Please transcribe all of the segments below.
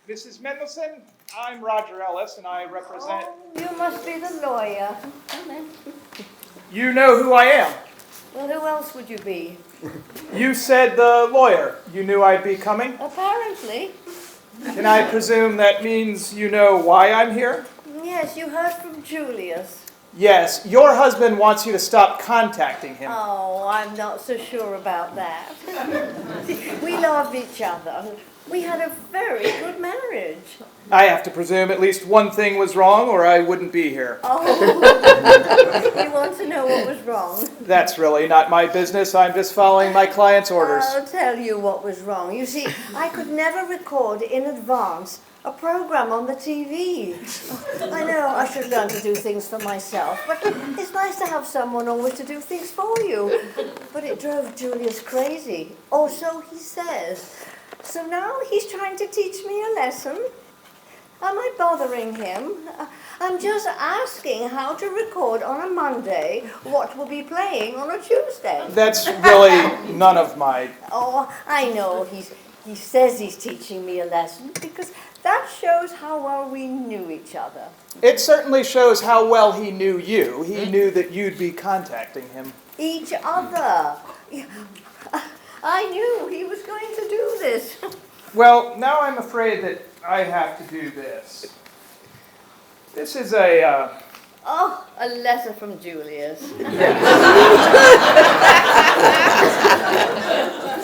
Mrs. Mendelson, I'm Roger Ellis, and I represent... Oh, you must be the lawyer. You know who I am. Well, who else would you be? You said the lawyer. You knew I'd be coming? Apparently. Can I presume that means you know why I'm here? Yes, you heard from Julius. Yes, your husband wants you to stop contacting him. Oh, I'm not so sure about that. We loved each other. We had a very good marriage. I have to presume at least one thing was wrong, or I wouldn't be here. Oh, you want to know what was wrong? That's really not my business. I'm just following my client's orders. I'll tell you what was wrong. You see, I could never record in advance a program on the TV. I know I should learn to do things for myself, but it's nice to have someone always to do things for you. But it drove Julius crazy, or so he says. So now he's trying to teach me a lesson. Am I bothering him? I'm just asking how to record on a Monday what will be playing on a Tuesday. That's really none of my... Oh, I know he says he's teaching me a lesson because that shows how well we knew each other. It certainly shows how well he knew you. He knew that you'd be contacting him. Each other. I knew he was going to do this. Well, now I'm afraid that I have to do this. This is a... Oh, a letter from Julius.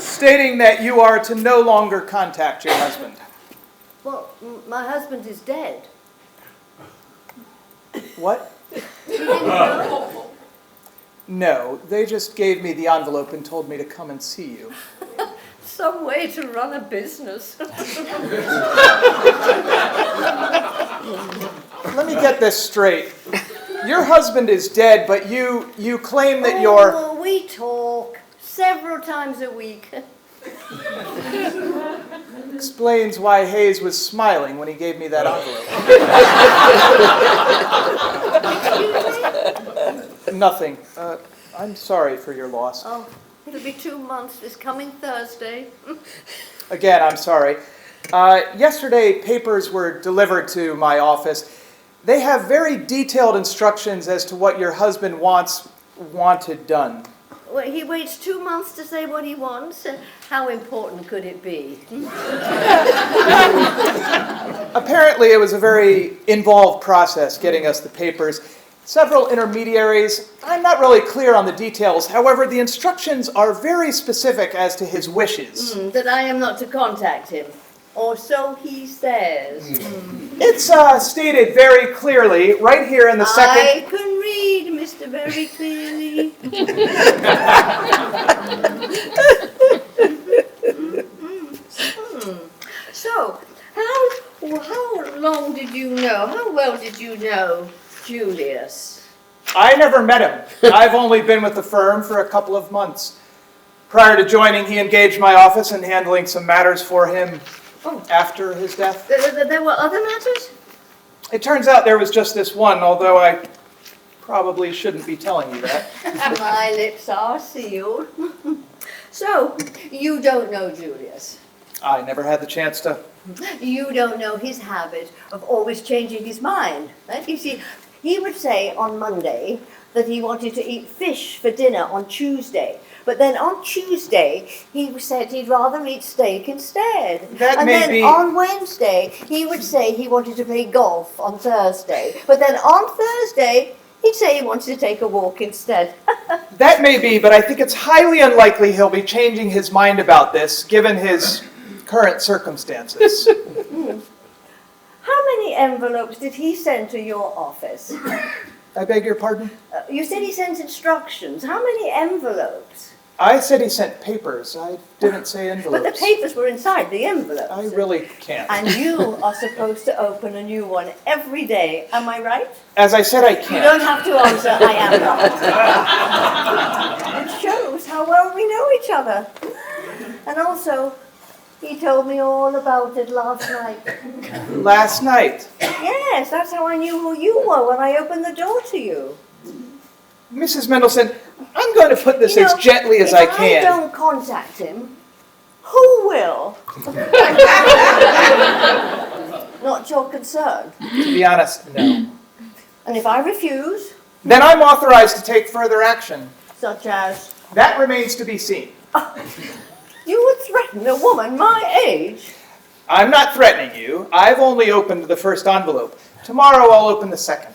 stating that you are to no longer contact your husband. Well, my husband is dead. What? You didn't know? No, they just gave me the envelope and told me to come and see you. Some way to run a business. Let me get this straight. Your husband is dead, but you claim that you're... Oh, we talk several times a week. Explains why Hayes was smiling when he gave me that envelope. Nothing. I'm sorry for your loss. Oh, it'll be 2 months this coming Thursday. Again, I'm sorry. Yesterday, papers were delivered to my office. They have very detailed instructions as to what your husband wanted done. Well, he waits 2 months to say what he wants. How important could it be? Apparently, it was a very involved process getting us the papers. Several intermediaries. I'm not really clear on the details. However, the instructions are very specific as to his wishes. That I am not to contact him. Or so he says. It's stated very clearly right here in the second... I can read, Mr. Very clearly. So, how long did you know, how well did you know Julius? I never met him. I've only been with the firm for a couple of months. Prior to joining, he engaged my office in handling some matters for him after his death. There were other matters? It turns out there was just this one, although I probably shouldn't be telling you that. My lips are sealed. So, you don't know Julius. I never had the chance to. You don't know his habit of always changing his mind. Right? You see, he would say on Monday that he wanted to eat fish for dinner on Tuesday. But then on Tuesday, he said he'd rather eat steak instead. And then on Wednesday, he would say he wanted to play golf on Thursday. But then on Thursday, he'd say he wanted to take a walk instead. That may be, but I think it's highly unlikely he'll be changing his mind about this, given his current circumstances. How many envelopes did he send to your office? I beg your pardon? You said he sent instructions. How many envelopes? I said he sent papers. I didn't say envelopes. But the papers were inside the envelopes. I really can't. And you are supposed to open a new one every day. Am I right? As I said, I can't. You don't have to answer, I am right. It shows how well we know each other. And also, he told me all about it last night. Last night? Yes, that's how I knew who you were when I opened the door to you. Mrs. Mendelson, I'm going to put this as gently as I can. If I don't contact him, who will? not your concern? To be honest, no. And if I refuse, Then I'm authorized to take further action. such as, That remains to be seen. you would threaten a woman my age? I'm not threatening you. I've only opened the first envelope. Tomorrow I'll open the second.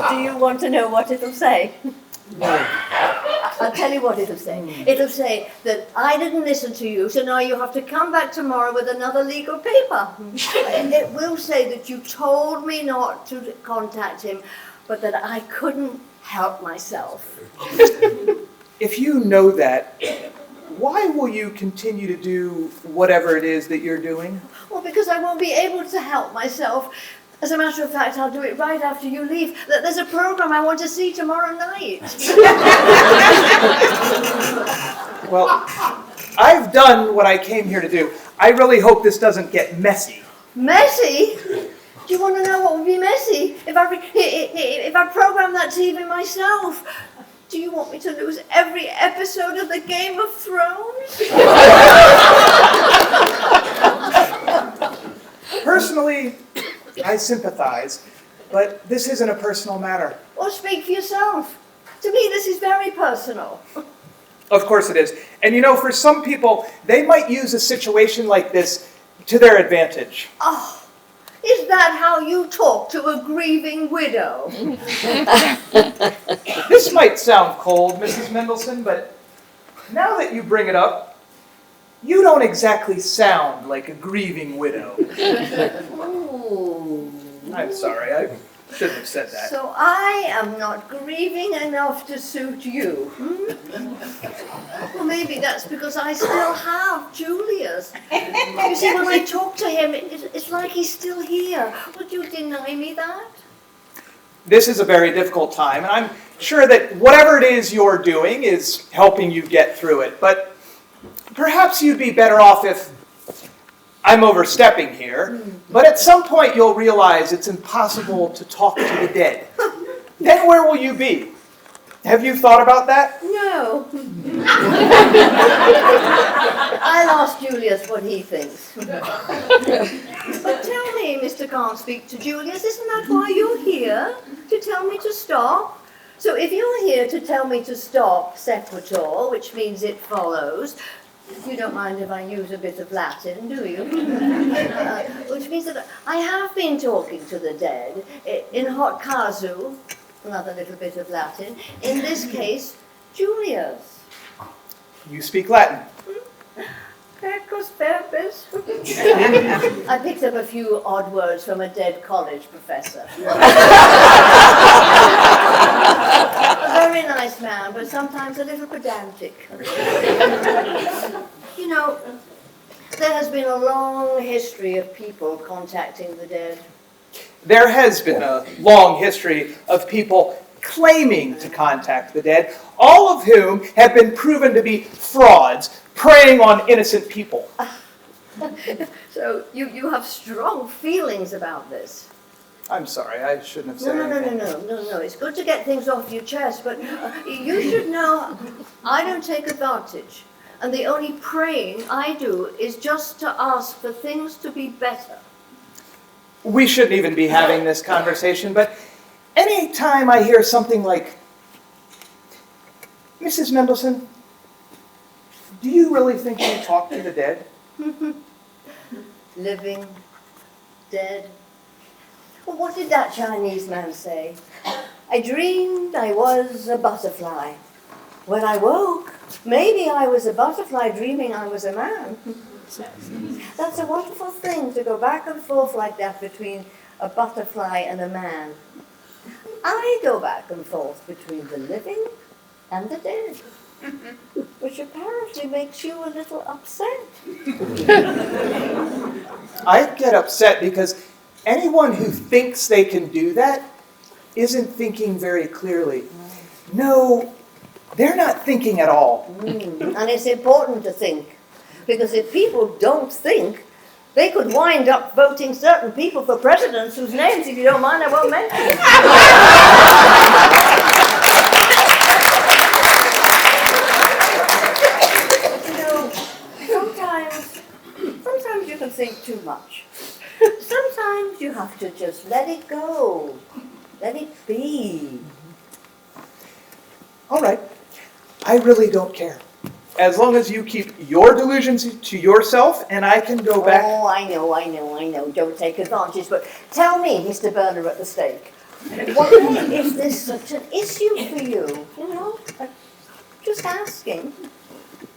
Do you want to know what it'll say? I'll tell you what it'll say. It'll say that I didn't listen to you, so now you have to come back tomorrow with another legal paper. It will say that you told me not to contact him, but that I couldn't help myself. If you know that, why will you continue to do whatever it is that you're doing? Well, because I won't be able to help myself. As a matter of fact, I'll do it right after you leave. There's a program I want to see tomorrow night. Well, I've done what I came here to do. I really hope this doesn't get messy. Messy? Do you want to know what would be messy? If I program that TV myself? Do you want me to lose every episode of the Game of Thrones? Personally, I sympathize, but this isn't a personal matter. Well, speak for yourself. To me, this is very personal. Of course it is. And you know, for some people, they might use a situation like this to their advantage. Oh, is that how you talk to a grieving widow? This might sound cold, Mrs. Mendelssohn, but now that you bring it up, you don't exactly sound like a grieving widow. Ooh. I'm sorry, I shouldn't have said that. So I am not grieving enough to suit you. Well, maybe that's because I still have Julius. You see, when I talk to him, it's like he's still here. Would you deny me that? This is a very difficult time, and I'm sure that whatever it is you're doing is helping you get through it. But perhaps you'd be better off if I'm overstepping here, but at some point you'll realize it's impossible to talk to the dead. Then where will you be? Have you thought about that? No. I'll ask Julius what he thinks. But tell me, Mr. Can't Speak to Julius, isn't that why you're here? To tell me to stop? So if you're here to tell me to stop sequitur, which means it follows, you don't mind if I use a bit of Latin, do you? Which means that I have been talking to the dead, in hot casu, another little bit of Latin, in this case, Julius. You speak Latin. Pecus purpose. I picked up a few odd words from a dead college professor. A very nice man, but sometimes a little pedantic. You know, there has been a long history of people contacting the dead. There has been a long history of people claiming to contact the dead, all of whom have been proven to be frauds, preying on innocent people. So you have strong feelings about this. I'm sorry, I shouldn't have said anything. No. It's good to get things off your chest, but you should know I don't take advantage. And the only praying I do is just to ask for things to be better. We shouldn't even be having this conversation, but any time I hear something like, Mrs. Mendelssohn, do you really think you talk to the dead? Living, dead. Well, what did that Chinese man say? I dreamed I was a butterfly. When I woke, maybe I was a butterfly dreaming I was a man. That's a wonderful thing to go back and forth like that between a butterfly and a man. I go back and forth between the living and the dead, which apparently makes you a little upset. I get upset because anyone who thinks they can do that isn't thinking very clearly. No, they're not thinking at all. And it's important to think, because if people don't think, they could wind up voting certain people for presidents whose names, if you don't mind, I won't mention. You know, sometimes you shouldn't think too much. Sometimes you have to just let it go. Let it be. All right. I really don't care. As long as you keep your delusions to yourself and I can go back. Oh, I know. Don't take advantage. But tell me, Mr. Burner at the stake, why is this such an issue for you? You know, just asking.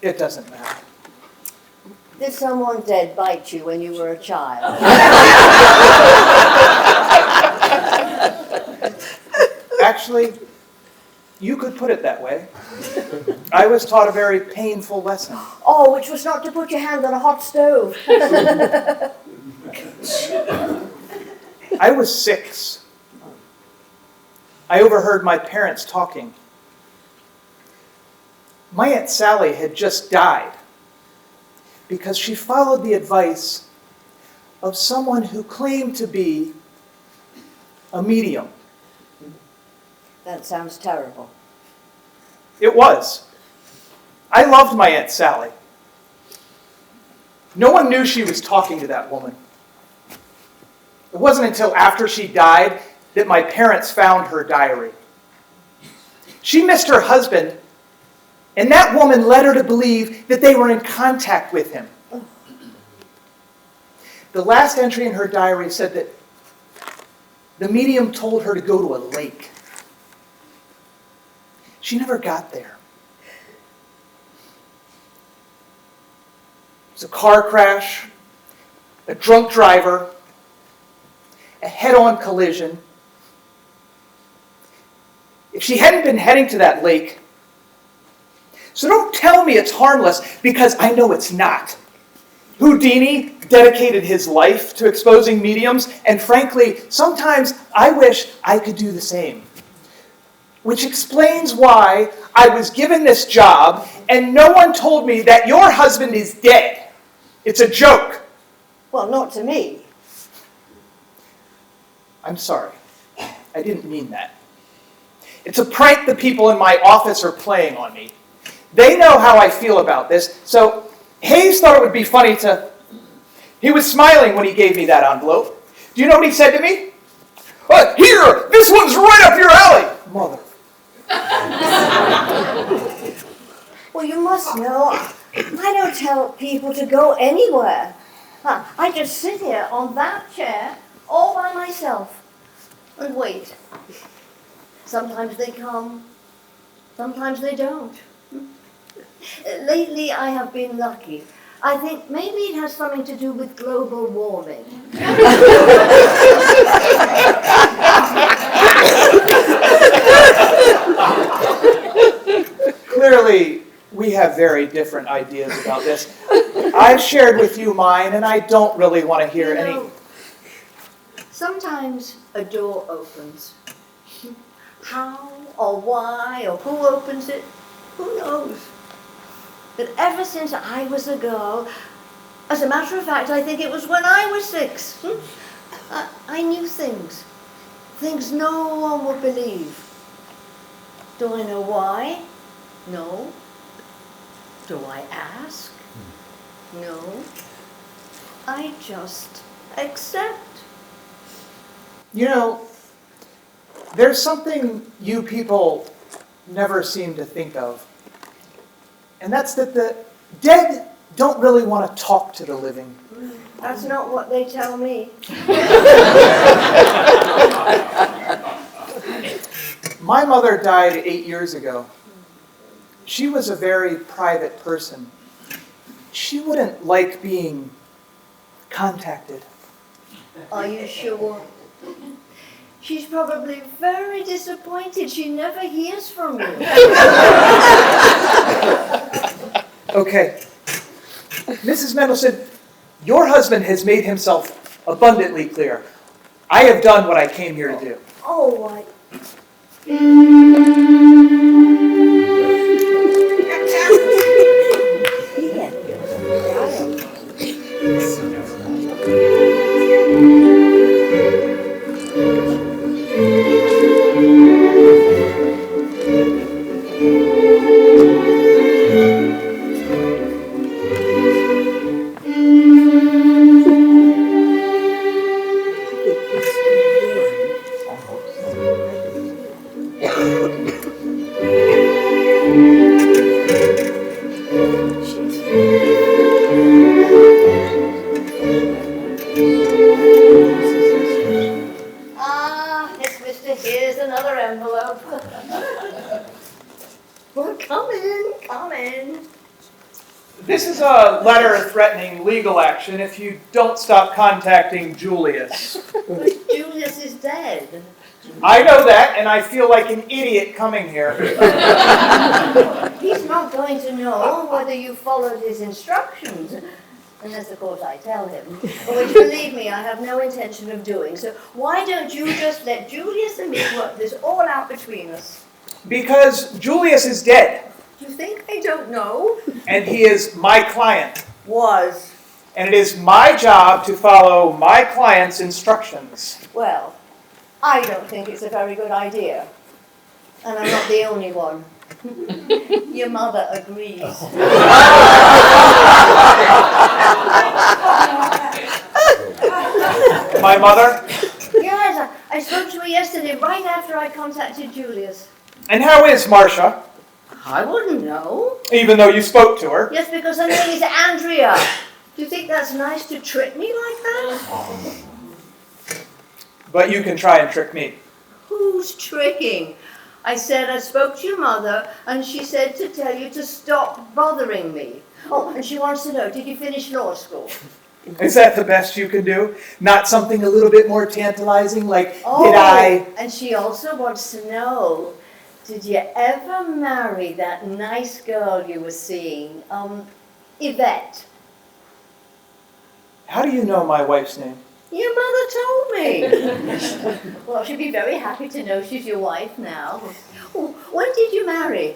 It doesn't matter. Did someone dead bite you when you were a child? Actually, you could put it that way. I was taught a very painful lesson. Oh, which was not to put your hand on a hot stove. I was 6. I overheard my parents talking. My Aunt Sally had just died because she followed the advice of someone who claimed to be a medium. That sounds terrible. It was. I loved my Aunt Sally. No one knew she was talking to that woman. It wasn't until after she died that my parents found her diary. She missed her husband, and that woman led her to believe that they were in contact with him. The last entry in her diary said that the medium told her to go to a lake. She never got there. It was a car crash, a drunk driver, a head-on collision. If she hadn't been heading to that lake, so don't tell me it's harmless, because I know it's not. Houdini dedicated his life to exposing mediums, and frankly, sometimes I wish I could do the same. Which explains why I was given this job, and no one told me that your husband is dead. It's a joke. Well, not to me. I'm sorry. I didn't mean that. It's a prank the people in my office are playing on me. They know how I feel about this, so Hayes thought it would be funny to... He was smiling when he gave me that envelope. Do you know what he said to me? Here! This one's right up your alley! Mother. Well, you must know, I don't tell people to go anywhere. I just sit here on that chair all by myself and wait. Sometimes they come, sometimes they don't. Lately, I have been lucky. I think maybe it has something to do with global warming. Clearly, we have very different ideas about this. I've shared with you mine, and I don't really want to hear any... Sometimes a door opens. How or why or who opens it, who knows? But ever since I was a girl, as a matter of fact, I think it was when I was 6, I knew things no one would believe. Do I know why? No. Do I ask? No. I just accept. You know, there's something you people never seem to think of. And that's that the dead don't really want to talk to the living. That's not what they tell me. My mother died 8 years ago. She was a very private person. She wouldn't like being contacted. Are you sure? She's probably very disappointed she never hears from you. Okay. Mrs. Mendelsohn, your husband has made himself abundantly clear. I have done what I came here to do. Oh, I... This is a letter threatening legal action if you don't stop contacting Julius. But Julius is dead. I know that, and I feel like an idiot coming here. He's not going to know whether you followed his instructions. Unless, of course, I tell him. Which, believe me, I have no intention of doing. So why don't you just let Julius and me work this all out between us? Because Julius is dead, You think I don't know? and he is my client. Was. And it is my job to follow my client's instructions. Well, I don't think it's a very good idea. And I'm not the only one. Your mother agrees. My mother? Yes, I spoke to her yesterday right after I contacted Julius. And how is Marcia? I wouldn't know. Even though you spoke to her. Yes, because her name is Andrea. Do you think that's nice to trick me like that? But you can try and trick me. Who's tricking? I said I spoke to your mother, and she said to tell you to stop bothering me. Oh, and she wants to know, did you finish law school? Is that the best you can do? Not something a little bit more tantalizing, like, did I? And she also wants to know, did you ever marry that nice girl you were seeing, Yvette? How do you know my wife's name? Your mother told me. Well, she'd be very happy to know she's your wife now. Oh, when did you marry?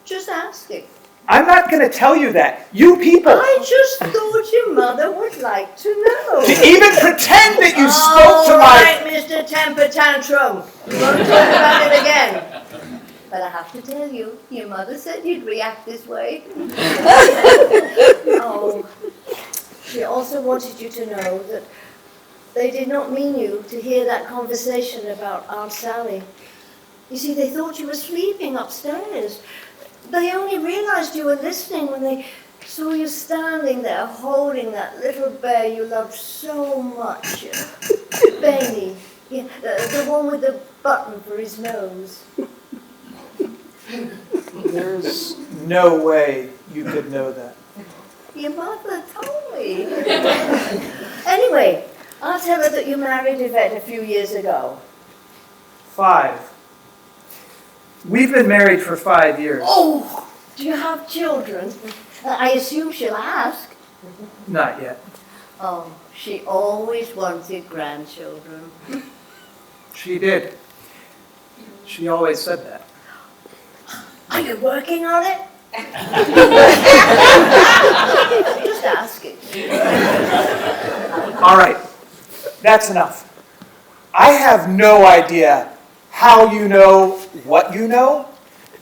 Just asking. I'm not going to tell you that. You people. I just thought your mother would like to know. To even pretend that you spoke to All my... right, Mr. Temper Tantrum. We won't talk about it again. But I have to tell you, your mother said you'd react this way. Oh. She also wanted you to know that they did not mean you to hear that conversation about Aunt Sally. You see, they thought you were sleeping upstairs. They only realized you were listening when they saw you standing there holding that little bear you loved so much. Benny, yeah, the one with the button for his nose. There's no way you could know that. Your mother told me. Anyway, I'll tell her that you married Yvette a few years ago. 5. We've been married for 5 years. Oh, do you have children? I assume she'll ask. Not yet. Oh, she always wanted grandchildren. She did. She always said that. Are you working on it? Just asking. All right. That's enough. I have no idea how you know what you know,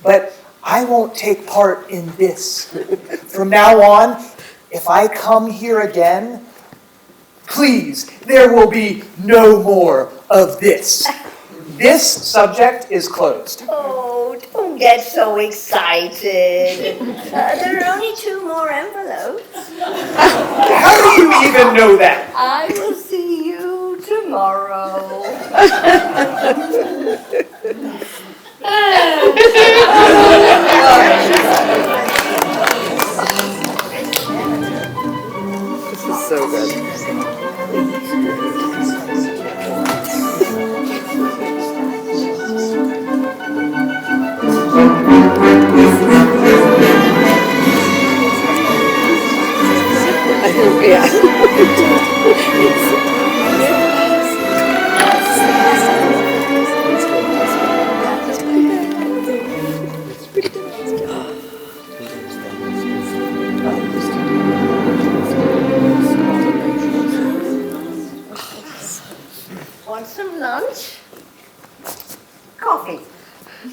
but I won't take part in this. From now on, if I come here again, please, there will be no more of this. This subject is closed. Oh, don't get so excited. There are only 2 more envelopes. How do you even know that? I will see you tomorrow. This is so good. Yeah. Want some lunch? Coffee.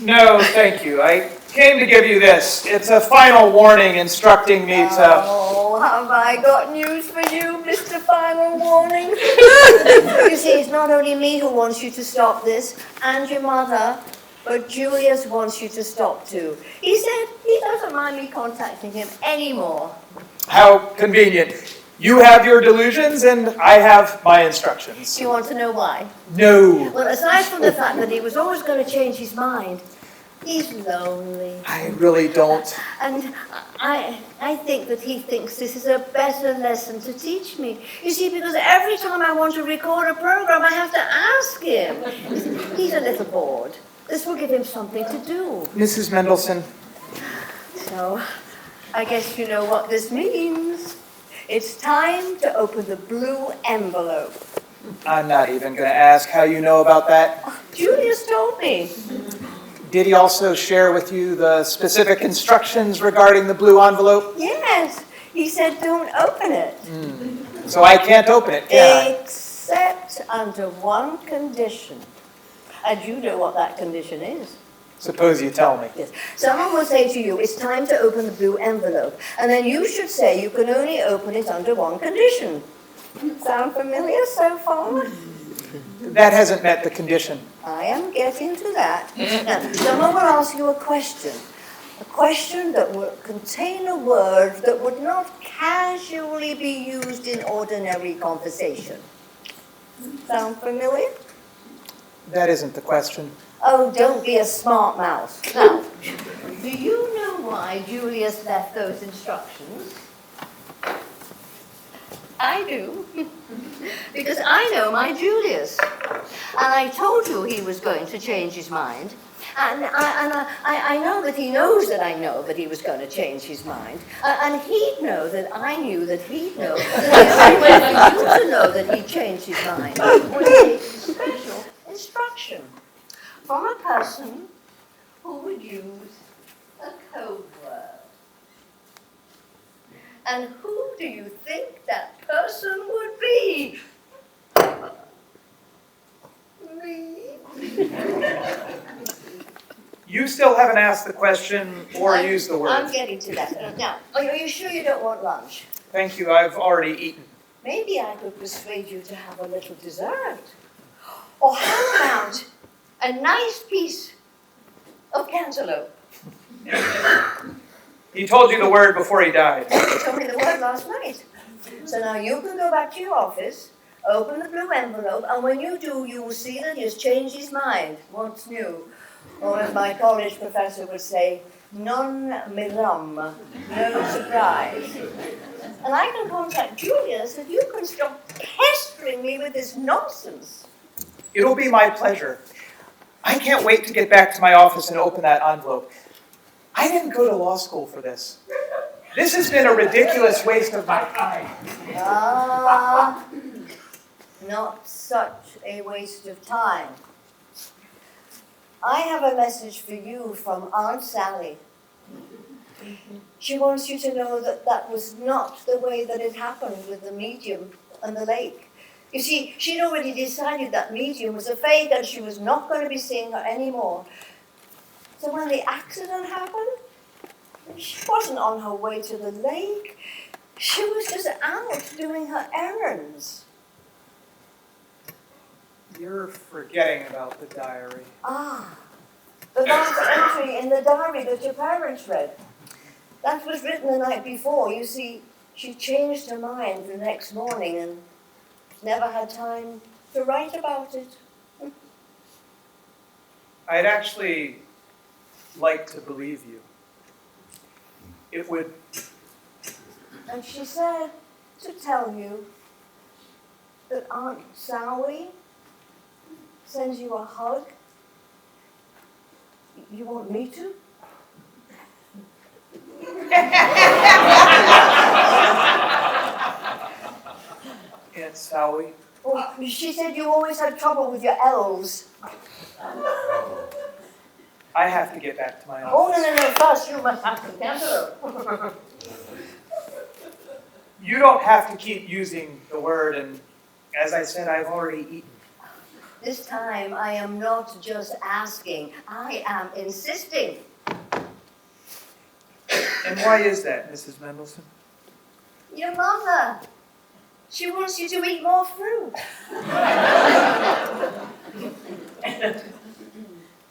No, thank you. I came to give you this. It's a final warning instructing me to... Oh, have I got news for you, Mr. Final Warning? You see, it's not only me who wants you to stop this, and your mother, but Julius wants you to stop too. He said he doesn't mind me contacting him anymore. How convenient. You have your delusions and I have my instructions. Do you want to know why? No. Well, aside from the fact that he was always going to change his mind, He's lonely. I really don't. And I think that he thinks this is a better lesson to teach me. You see, because every time I want to record a program, I have to ask him. He's a little bored. This will give him something to do. Mrs. Mendelssohn, So, I guess you know what this means. It's time to open the blue envelope. I'm not even going to ask how you know about that. Julius told me. Did he also share with you the specific instructions regarding the blue envelope? Yes, he said don't open it. So I can't open it, can I? Except under one condition. And you know what that condition is. Suppose you tell me. Yes. Someone will say to you, it's time to open the blue envelope. And then you should say you can only open it under one condition. Sound familiar so far? That hasn't met the condition. I am getting to that. Now, someone will ask you a question that will contain a word that would not casually be used in ordinary conversation. Sound familiar? That isn't the question. Oh, don't be a smart mouse. Now, do you know why Julius left those instructions? I do. Because I know my Julius. And I told you he was going to change his mind. And I know that he knows that I know that he was going to change his mind. And he'd know that I knew that he'd know that the only way for you to know that he changed his mind was a special instruction from a person who would use a code word. And who do you think that person would be? Me. You still haven't asked the question or used the I'm word. getting to that. Now, are you sure you don't want lunch? Thank you, I've already eaten. Maybe I could persuade you to have a little dessert. Or how about a nice piece of cantaloupe? He told you the word before he died. He told me the word last night. So now you can go back to your office, open the blue envelope, and when you do, you will see that he has changed his mind. What's new? Or as my college professor would say, non miram, no surprise. And I can contact Julius if you can stop pestering me with this nonsense. It'll be my pleasure. I can't wait to get back to my office and open that envelope. I didn't go to law school for this. This has been a ridiculous waste of my time. Ah, not such a waste of time. I have a message for you from Aunt Sally. She wants you to know that that was not the way that it happened with the medium and the lake. You see, she'd already decided that medium was a fake and she was not going to be seeing her anymore. So when the accident happened, she wasn't on her way to the lake. She was just out doing her errands. You're forgetting about the diary. Ah, the last entry in the diary that your parents read. That was written the night before. You see, she changed her mind the next morning and never had time to write about it. I'd actually like to believe you. It would... And she said to tell you that Aunt Sally sends you a hug. You want me to? Aunt Sally? Oh, she said you always had trouble with your elves. I have to get back to my Oh, office. no, first you must have some cantaloupe. You don't have to keep using the word, and as I said, I've already eaten. This time I am not just asking, I am insisting. And why is that, Mrs. Mendelssohn? Your mother, she wants you to eat more fruit.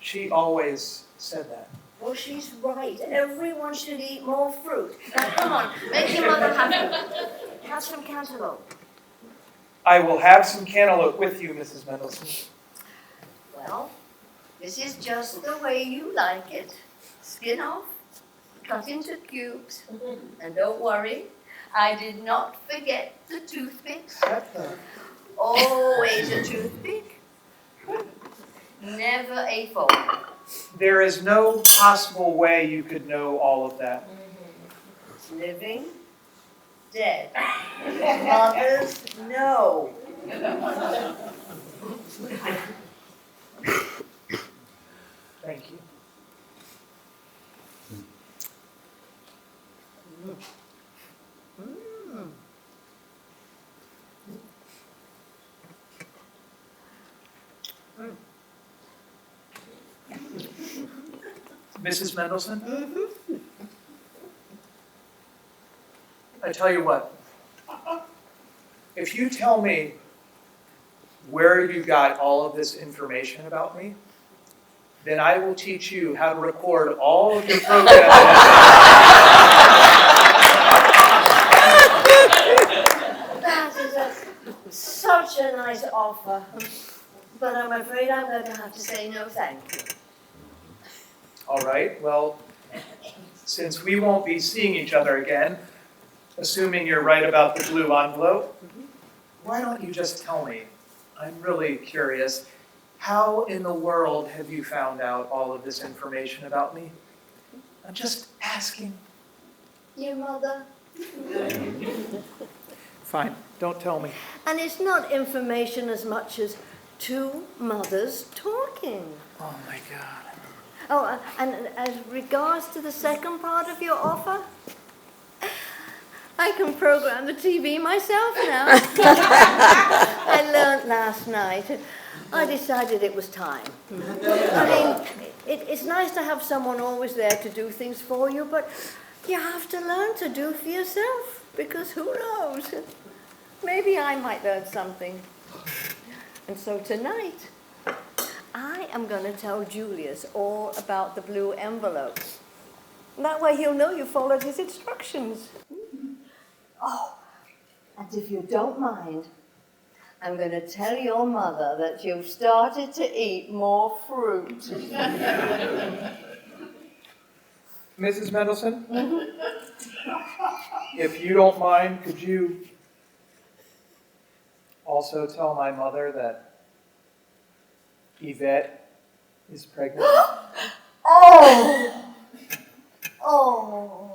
She always said that. Well, she's right. Everyone should eat more fruit. Now, come on, make your mother happy. Have some cantaloupe. I will have some cantaloupe with you, Mrs. Mendelssohn. Well, This is just the way you like it. Skin off, cut into cubes, and don't worry, I did not forget the toothpicks. Always a toothpick, never a fork. There is no possible way you could know all of that. Living, dead. Mothers, no. Thank you. Mrs. Mendelson? I tell you what, if you tell me where you got all of this information about me, then I will teach you how to record all of your programs. That is such a nice offer. But I'm afraid I'm going to have to say no thank you. All right, well, since we won't be seeing each other again, assuming you're right about the blue envelope, why don't you just tell me? I'm really curious. How in the world have you found out all of this information about me? I'm just asking. Your mother? Fine, don't tell me. And it's not information as much as two mothers talking. Oh my God. Oh, and as regards to the second part of your offer, I can program the TV myself now. I learned last night. I decided it was time. I mean, it's nice to have someone always there to do things for you, but you have to learn to do for yourself, because who knows? Maybe I might learn something. And so tonight, I am going to tell Julius all about the blue envelopes. That way he'll know you followed his instructions. Oh, and if you don't mind, I'm going to tell your mother that you've started to eat more fruit. Mrs. Mendelson? If you don't mind, could you also tell my mother that Yvette is pregnant? Oh! Oh!